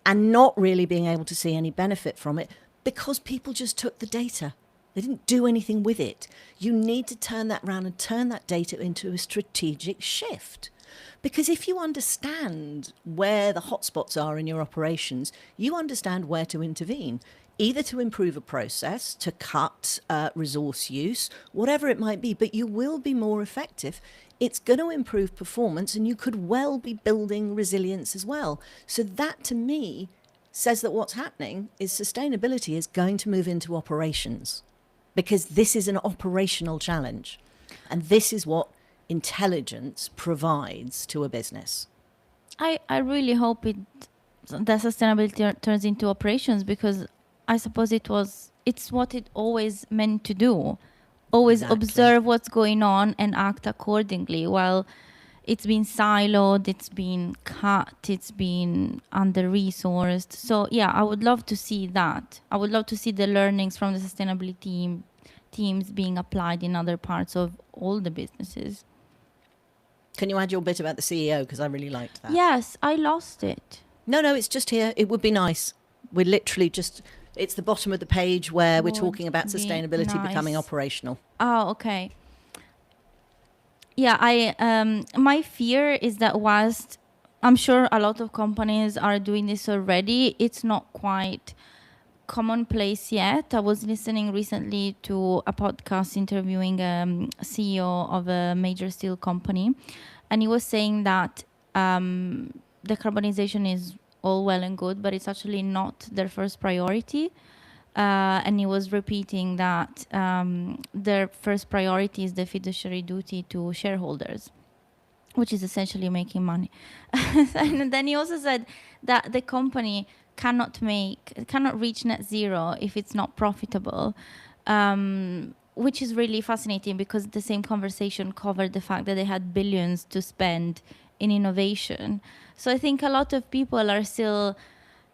and not really being able to see any benefit from it because people just took the data. They didn't do anything with it. You need to turn that around and turn that data into a strategic shift. Because if you understand where the hotspots are in your operations, you understand where to intervene, either to improve a process, to cut resource use, whatever it might be, but you will be more effective. It's going to improve performance, and you could well be building resilience as well. So that, to me, says that what's happening is sustainability is going to move into operations, because this is an operational challenge. And this is what intelligence provides to a business. I really hope that sustainability turns into operations, because I suppose it's what it always meant to do. Always observe what's going on and act accordingly. While it's been siloed, it's been cut, it's been under-resourced. So yeah, I would love to see that. I would love to see the learnings from the sustainability teams being applied in other parts of all the businesses. Can you add your bit about the CEO? Because I really liked that. Yes, I lost it. No, it's just here. It would be nice. We're literally just... It's the bottom of the page where we're talking about sustainability becoming operational. Oh, okay. Yeah, my fear is that whilst I'm sure a lot of companies are doing this already, it's not quite commonplace yet. I was listening recently to a podcast interviewing CEO of a major steel company, and he was saying that decarbonization is all well and good, but it's actually not their first priority. And he was repeating that their first priority is the fiduciary duty to shareholders, which is essentially making money. And then he also said that the company cannot reach net zero if it's not profitable, which is really fascinating, because the same conversation covered the fact that they had billions to spend in innovation. So I think a lot of people are still,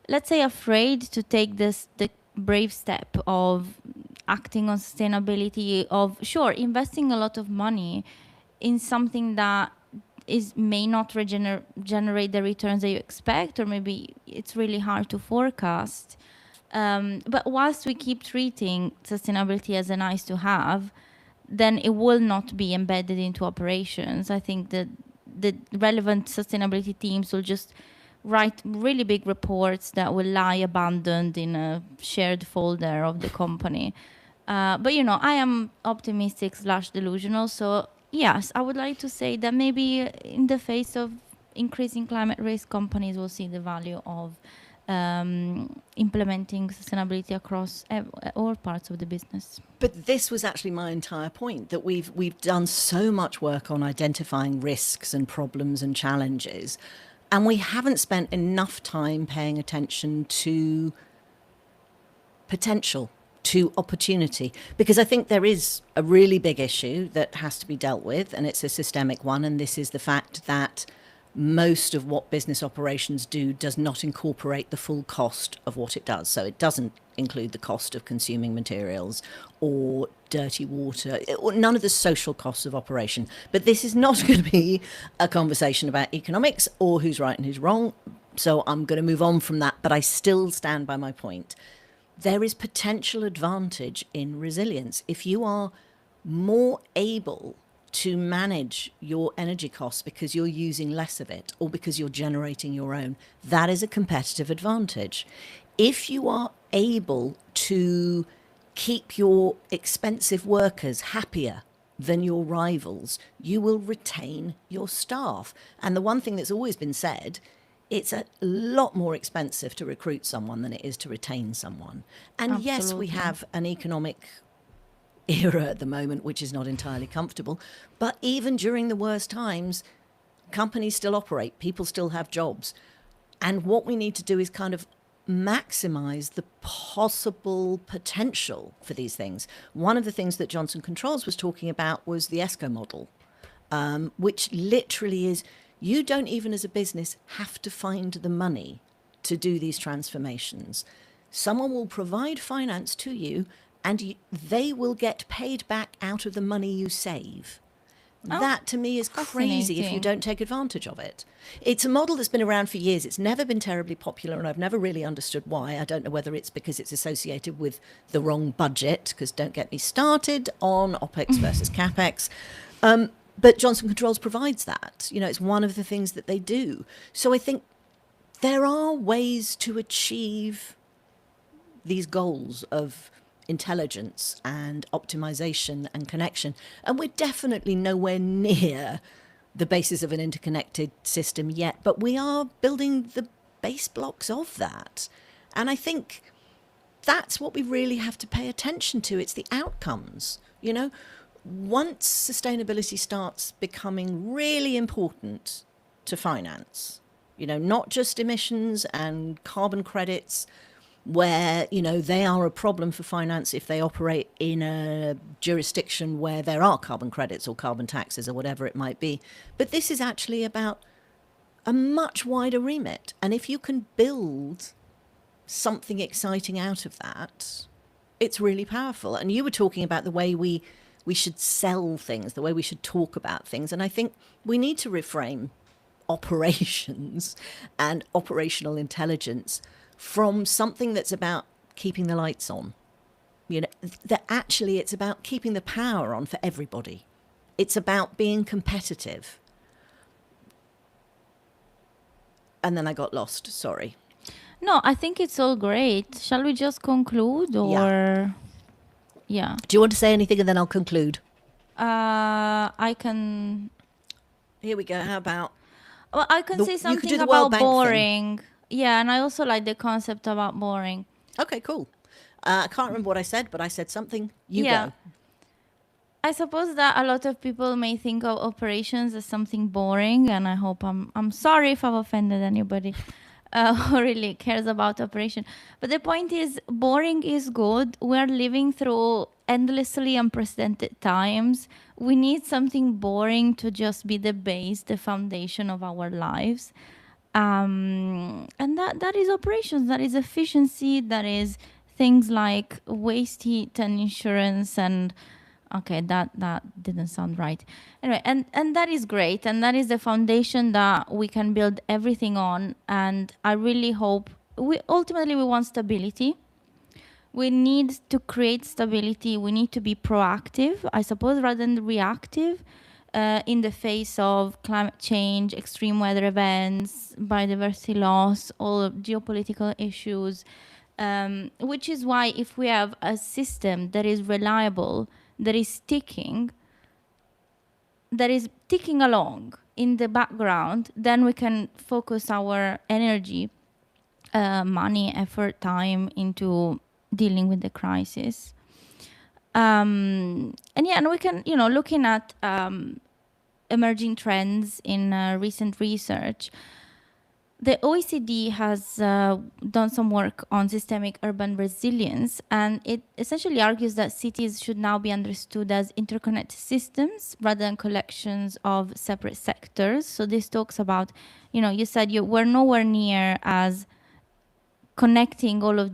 let's say, afraid to take the brave step of acting on sustainability, of investing a lot of money in something that may not generate the returns that you expect, or maybe it's really hard to forecast. But whilst we keep treating sustainability as a nice to have, then it will not be embedded into operations. I think that the relevant sustainability teams will just write really big reports that will lie abandoned in a shared folder of the company. But I am optimistic / delusional. So yes, I would like to say that maybe in the face of increasing climate risk, companies will see the value of implementing sustainability across all parts of the business. But this was actually my entire point, that we've done so much work on identifying risks and problems and challenges. And we haven't spent enough time paying attention to potential, to opportunity, because I think there is a really big issue that has to be dealt with, and it's a systemic one, and this is the fact that most of what business operations do does not incorporate the full cost of what it does. So it doesn't include the cost of consuming materials or dirty water, or none of the social costs of operation. But this is not going to be a conversation about economics or who's right and who's wrong. So I'm going to move on from that, but I still stand by my point. There is potential advantage in resilience. If you are more able to manage your energy costs because you're using less of it or because you're generating your own, that is a competitive advantage. If you are able to keep your expensive workers happier than your rivals, you will retain your staff. And the one thing that's always been said, it's a lot more expensive to recruit someone than it is to retain someone. And yes, we Absolutely. have an economic era at the moment, which is not entirely comfortable. But even during the worst times, companies still operate, people still have jobs. And what we need to do is kind of maximize the possible potential for these things. One of the things that Johnson Controls was talking about was the ESCO model, which literally is you don't even as a business have to find the money to do these transformations. Someone will provide finance to you and they will get paid back out of the money you save. Oh, That to me is crazy if you fascinating. don't take advantage of it. It's a model that's been around for years. It's never been terribly popular, and I've never really understood why. I don't know whether it's because it's associated with the wrong budget, because don't get me started on OPEX versus CAPEX. But Johnson Controls provides that. You know, it's one of the things that they do. So I think there are ways to achieve these goals of intelligence and optimization and connection. And we're definitely nowhere near the basis of an interconnected system yet, but we are building the base blocks of that. And I think that's what we really have to pay attention to. It's the outcomes. You know, once sustainability starts becoming really important to finance, you know, not just emissions and carbon credits, where, you know, they are a problem for finance if they operate in a jurisdiction where there are carbon credits or carbon taxes or whatever it might be. But this is actually about a much wider remit. And if you can build something exciting out of that, it's really powerful. And you were talking about the way we should sell things, the way we should talk about things. And I think we need to reframe operations and operational intelligence from something that's about keeping the lights on. You know, that actually it's about keeping the power on for everybody. It's about being competitive. And then I got lost, sorry. No, I think it's all great. Shall we just conclude or? Yeah. Do you want to say anything and then I'll conclude? I can. Here we go. How about Well, I can say you could something do the World about Bank thing. boring. Yeah, and I also like the concept about boring. Okay, cool. I can't remember what I said, but I said something. You Yeah. go. I suppose that a lot of people may think of operations as something boring, and I hope I'm sorry if I've offended anybody who really cares about operation. But the point is, boring is good. We're living through endlessly unprecedented times. We need something boring to just be the base, the foundation of our lives. And that is operations, that is efficiency, that is things like waste heat and insurance and okay, that didn't sound right. Anyway, and that is great, and that is the foundation that we can build everything on. And I really hope we want stability. We need to create stability. We need to be proactive, I suppose, rather than reactive in the face of climate change, extreme weather events, biodiversity loss, all geopolitical issues. Which is why if we have a system that is reliable, that is ticking along in the background, then we can focus our energy, money, effort, time into dealing with the crisis. And we can, looking at emerging trends in recent research, The OECD has done some work on systemic urban resilience, and it essentially argues that cities should now be understood as interconnected systems rather than collections of separate sectors. So this talks about, you said we're nowhere near as connecting all of,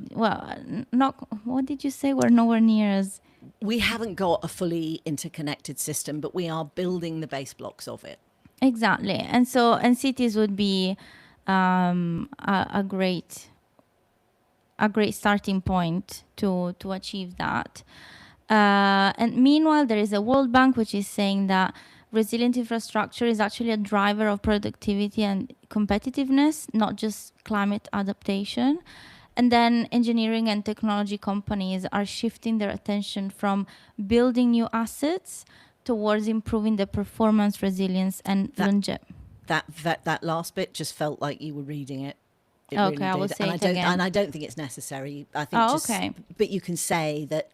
what did you say? We're nowhere near as... We haven't got a fully interconnected system, but we are building the base blocks of it. Exactly. And cities would be a great starting point to achieve that. And meanwhile, there is a World Bank which is saying that resilient infrastructure is actually a driver of productivity and competitiveness, not just climate adaptation. And then engineering and technology companies are shifting their attention from building new assets towards improving the performance, resilience, and longevity. That last bit just felt like you were reading it. It okay, really I will did. say and it I don't, again. And I don't think it's necessary. I think okay. But you can say that,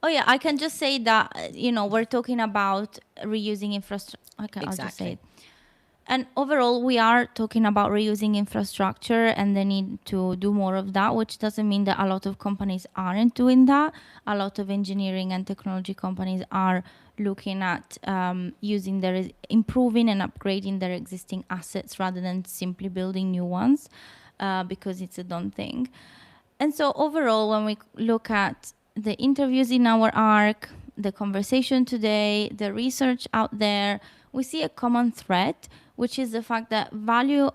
Oh yeah, I can just say that, we're talking about reusing infrastructure. Okay, exactly. I'll just say it. And overall, we are talking about reusing infrastructure and the need to do more of that, which doesn't mean that a lot of companies aren't doing that. A lot of engineering and technology companies are looking at improving and upgrading their existing assets rather than simply building new ones, because it's a done thing. And so overall, when we look at the interviews in our ARC, the conversation today, the research out there, we see a common thread, which is the fact that value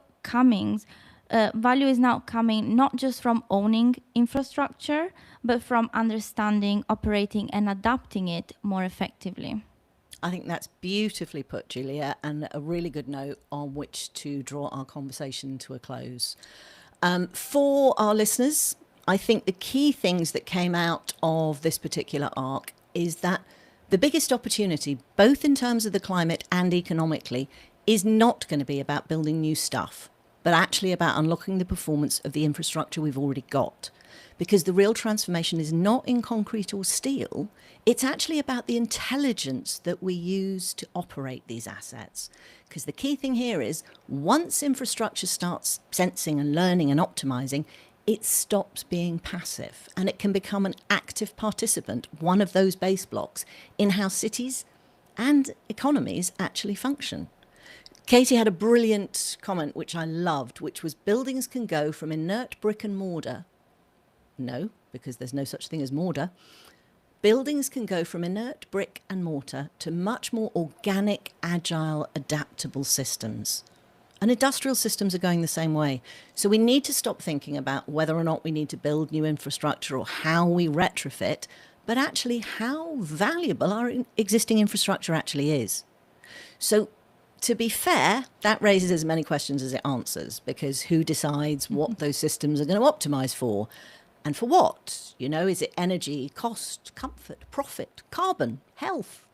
is now coming not just from owning infrastructure, but from understanding, operating, and adapting it more effectively. I think that's beautifully put, Julia, and a really good note on which to draw our conversation to a close. For our listeners, I think the key things that came out of this particular ARC is that the biggest opportunity, both in terms of the climate and economically, is not going to be about building new stuff, but actually about unlocking the performance of the infrastructure we've already got. Because the real transformation is not in concrete or steel, it's actually about the intelligence that we use to operate these assets. Because the key thing here is, once infrastructure starts sensing and learning and optimizing, it stops being passive and it can become an active participant, one of those base blocks in how cities and economies actually function. Katie had a brilliant comment, which I loved, which was buildings can go from inert brick and mortar. No, because there's no such thing as mortar. Buildings can go from inert brick and mortar to much more organic, agile, adaptable systems. And industrial systems are going the same way. So we need to stop thinking about whether or not we need to build new infrastructure or how we retrofit, but actually how valuable our existing infrastructure actually is. So to be fair, that raises as many questions as it answers, because who decides what those systems are going to optimize for? And for what? Is it energy, cost, comfort, profit, carbon, health?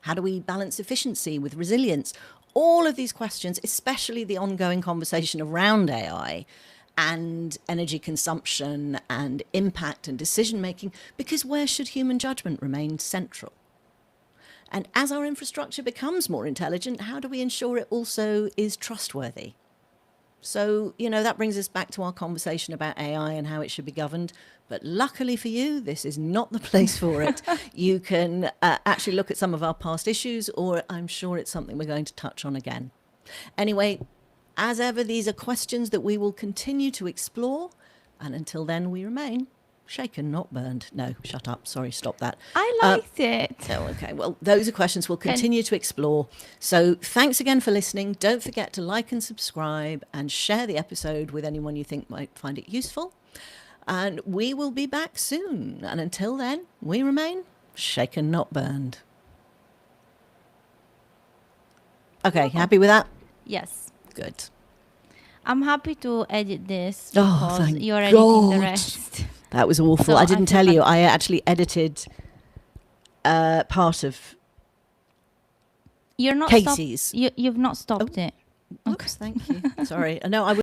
How do we balance efficiency with resilience? All of these questions, especially the ongoing conversation around AI and energy consumption and impact and decision making, because where should human judgment remain central? And as our infrastructure becomes more intelligent, how do we ensure it also is trustworthy? So, that brings us back to our conversation about AI and how it should be governed. But luckily for you, this is not the place for it. You can actually look at some of our past issues, or I'm sure it's something we're going to touch on again. Anyway, as ever, these are questions that we will continue to explore. And until then, we remain shaken, not burned. No, shut up. Sorry, stop that. I liked it. Oh, okay. Well, those are questions we'll continue to explore. So thanks again for listening. Don't forget to like and subscribe and share the episode with anyone you think might find it useful. And we will be back soon. And until then, we remain shaken, not burned. Okay, happy with that? Yes. Good. I'm happy to edit this Oh, because thank you're editing the God. rest. That was awful. So I didn't I feel tell you. I actually edited part of You're not Casey's. You've not stopped it. Oops, thank you. Sorry. No, I